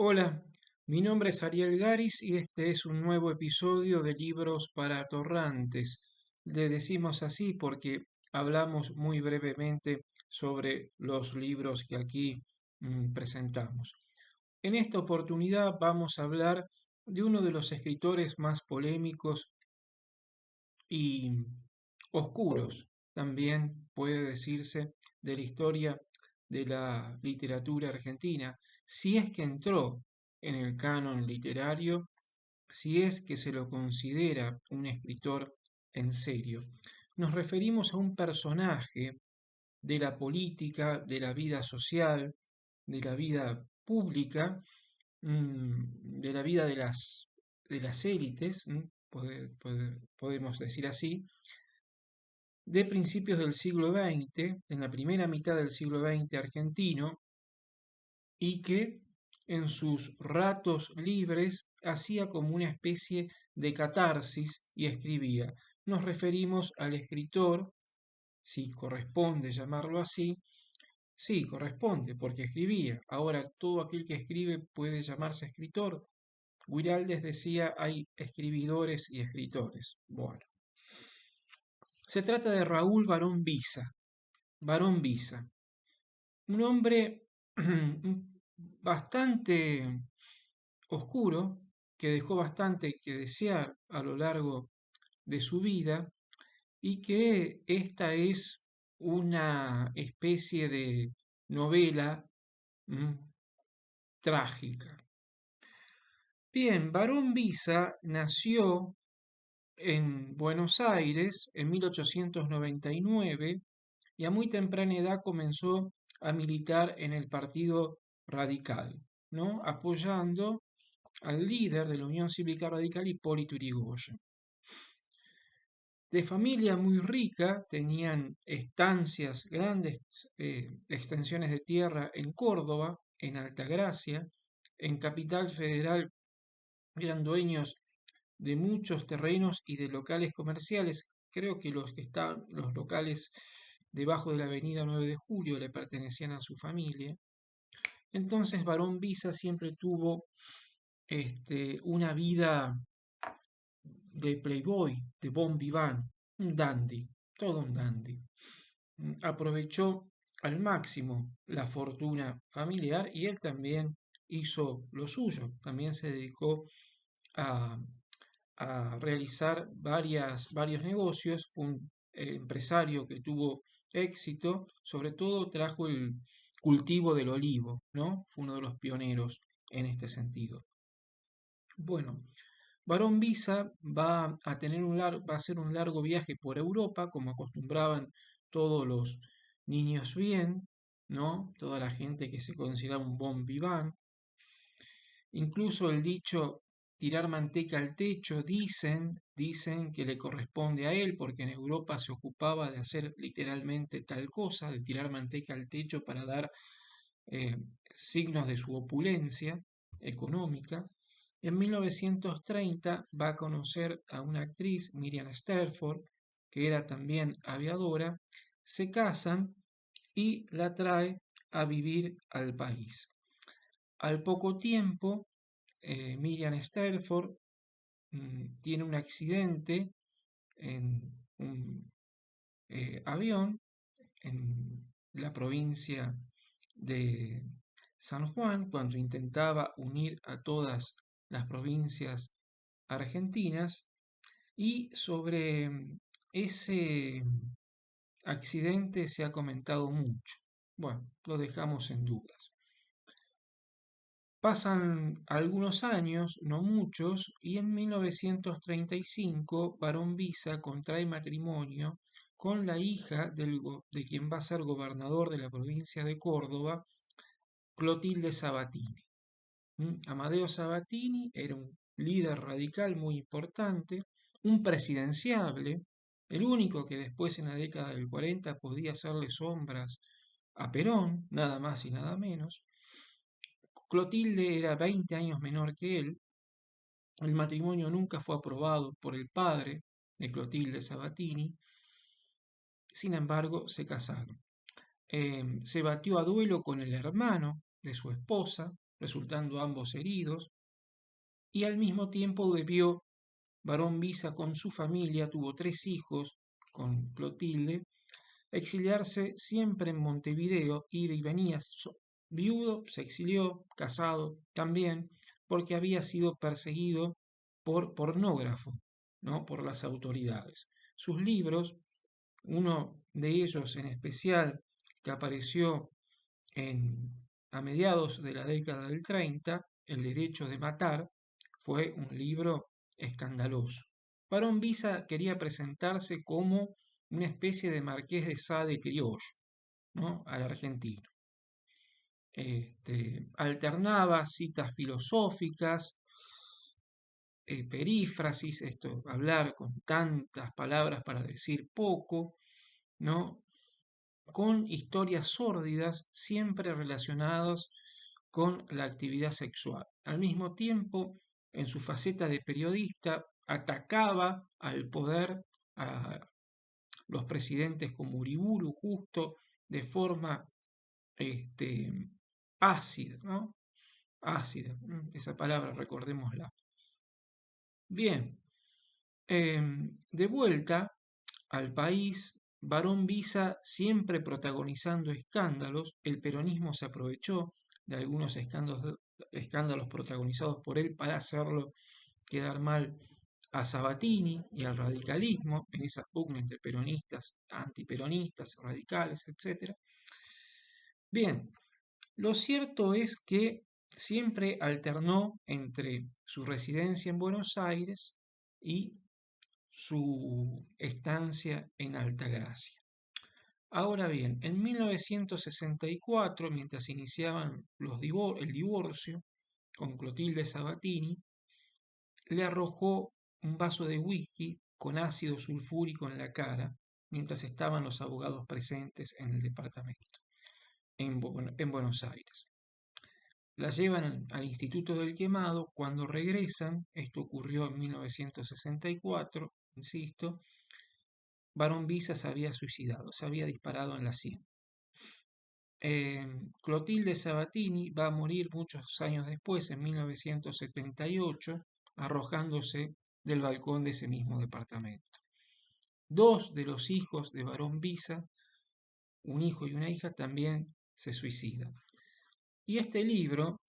Hola, mi nombre es Ariel Garis y este es un nuevo episodio de Libros para Atorrantes. Le decimos así porque hablamos muy brevemente sobre los libros que aquí presentamos. En esta oportunidad vamos a hablar de uno de los escritores más polémicos y oscuros, también puede decirse, de la historia de la literatura argentina, si es que entró en el canon literario, si es que se lo considera un escritor en serio. Nos referimos a un personaje de la política, de la vida social, de la vida pública, de la vida de las élites, podemos decir así, de principios del siglo XX, en la primera mitad del siglo XX argentino, y que en sus ratos libres hacía como una especie de catarsis y escribía. Nos referimos al escritor, si corresponde llamarlo así, sí, corresponde, porque escribía. Ahora, todo aquel que escribe puede llamarse escritor. Guiraldes decía, hay escribidores y escritores. Bueno, se trata de Raúl Barón Visa. Barón Visa, un hombre bastante oscuro, que dejó bastante que desear a lo largo de su vida y que esta es una especie de novela mm, trágica. Bien, Barón Visa nació en Buenos Aires en 1899 y a muy temprana edad comenzó a militar en el Partido Radical, ¿no? Apoyando al líder de la Unión Cívica Radical, Hipólito Yrigoyen. De familia muy rica, tenían estancias, grandes extensiones de tierra en Córdoba, en Altagracia, en Capital Federal eran dueños de muchos terrenos y de locales comerciales. Creo que los que están, los locales debajo de la avenida 9 de Julio le pertenecían a su familia. Entonces Barón Visa siempre tuvo una vida de playboy, de bon vivant, un dandy, todo un dandy. Aprovechó al máximo la fortuna familiar y él también hizo lo suyo, también se dedicó a, a realizar varios negocios, fue un empresario que tuvo éxito, sobre todo trajo el cultivo del olivo, ¿no? Fue uno de los pioneros en este sentido. Bueno, Barón Visa va a hacer un largo viaje por Europa, como acostumbraban todos los niños bien, ¿no? Toda la gente que se considera un bon vivant. Incluso el dicho tirar manteca al techo, dicen que le corresponde a él, porque en Europa se ocupaba de hacer literalmente tal cosa, de tirar manteca al techo para dar eh, signos de su opulencia económica. En 1930 va a conocer a una actriz, Miriam Sterford, que era también aviadora, se casan y la trae a vivir al país. Al poco tiempo, Miriam Sterford tiene un accidente en un avión en la provincia de San Juan, cuando intentaba unir a todas las provincias argentinas, y sobre ese accidente se ha comentado mucho. Bueno, lo dejamos en dudas. Pasan algunos años, no muchos, y en 1935 Barón Visa contrae matrimonio con la hija de quien va a ser gobernador de la provincia de Córdoba, Clotilde Sabatini. Amadeo Sabatini era un líder radical muy importante, un presidenciable, el único que después en la década del 40 podía hacerle sombras a Perón, nada más y nada menos. Clotilde era 20 años menor que él. El matrimonio nunca fue aprobado por el padre de Clotilde Sabatini. Sin embargo, se casaron. Se batió a duelo con el hermano de su esposa, resultando ambos heridos, y al mismo tiempo debió Barón Visa con su familia, tuvo 3 hijos con Clotilde, exiliarse siempre en Montevideo, iba y venía, viudo, se exilió, casado también, porque había sido perseguido por pornógrafo, ¿no? Por las autoridades. Sus libros, uno de ellos en especial, que apareció a mediados de la década del 30, El derecho de matar, fue un libro escandaloso. Barón Visa quería presentarse como una especie de marqués de Sade criollo, ¿no? Al argentino. Alternaba citas filosóficas, perífrasis, esto, hablar con tantas palabras para decir poco, ¿no? Con historias sórdidas siempre relacionadas con la actividad sexual. Al mismo tiempo, en su faceta de periodista, atacaba al poder, a los presidentes como Uriburu, justo de forma este, ácida, ¿no? Ácida, esa palabra, recordémosla. Bien, de vuelta al país, Barón Visa siempre protagonizando escándalos, el peronismo se aprovechó de algunos escándalos protagonizados por él para hacerlo quedar mal a Sabatini y al radicalismo en esa pugna entre peronistas, antiperonistas, radicales, etc. Bien, lo cierto es que siempre alternó entre su residencia en Buenos Aires y su estancia en Altagracia. Ahora bien, en 1964, mientras iniciaban el divorcio con Clotilde Sabatini, le arrojó un vaso de whisky con ácido sulfúrico en la cara mientras estaban los abogados presentes en el departamento, en Buenos Aires. La llevan al Instituto del Quemado. Cuando regresan, esto ocurrió en 1964, insisto, Barón Visa se había suicidado, se había disparado en la sien. Clotilde Sabatini va a morir muchos años después, en 1978, arrojándose del balcón de ese mismo departamento. 2 de los hijos de Barón Visa, un hijo y una hija, también se suicidan. Y este libro,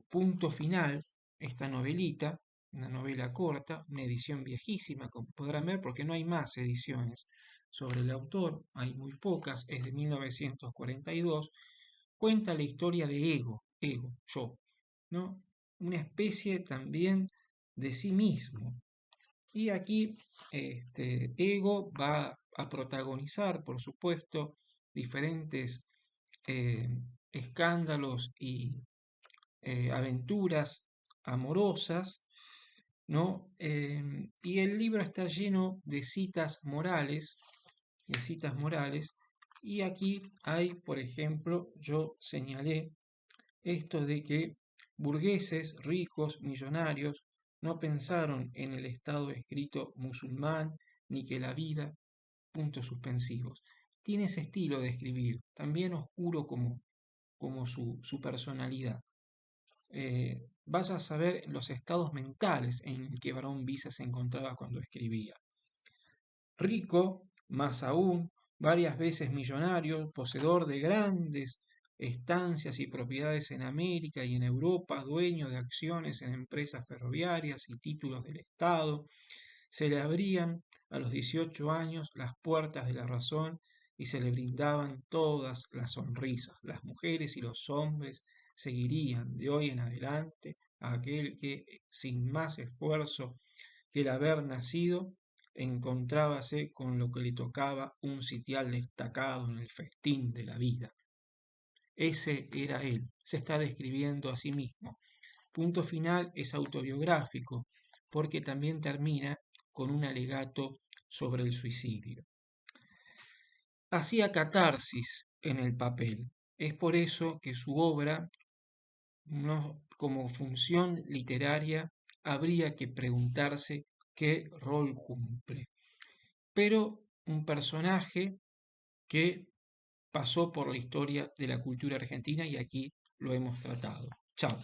Punto Final, esta novelita, una novela corta, una edición viejísima, como podrán ver, porque no hay más ediciones sobre el autor, hay muy pocas, es de 1942, cuenta la historia de yo, ¿no? Una especie también de sí mismo. Y aquí Ego va a protagonizar, por supuesto, diferentes eh, escándalos y aventuras amorosas, ¿no? Y el libro está lleno de citas morales, y aquí hay, por ejemplo, yo señalé esto de que burgueses, ricos, millonarios, no pensaron en el Estado escrito musulmán, ni que la vida, puntos suspensivos. Tiene ese estilo de escribir, también oscuro como su personalidad. Vaya a saber los estados mentales en el que Barón Visa se encontraba cuando escribía. Rico, más aún, varias veces millonario, poseedor de grandes estancias y propiedades en América y en Europa, dueño de acciones en empresas ferroviarias y títulos del Estado, se le abrían a los 18 años las puertas de la razón y se le brindaban todas las sonrisas. Las mujeres y los hombres seguirían de hoy en adelante a aquel que, sin más esfuerzo que el haber nacido, encontrábase con lo que le tocaba un sitial destacado en el festín de la vida. Ese era él, se está describiendo a sí mismo. Punto Final es autobiográfico, porque también termina con un alegato sobre el suicidio. Hacía catarsis en el papel. Es por eso que su obra, no, como función literaria, habría que preguntarse qué rol cumple. Pero un personaje que pasó por la historia de la cultura argentina, y aquí lo hemos tratado. Chao.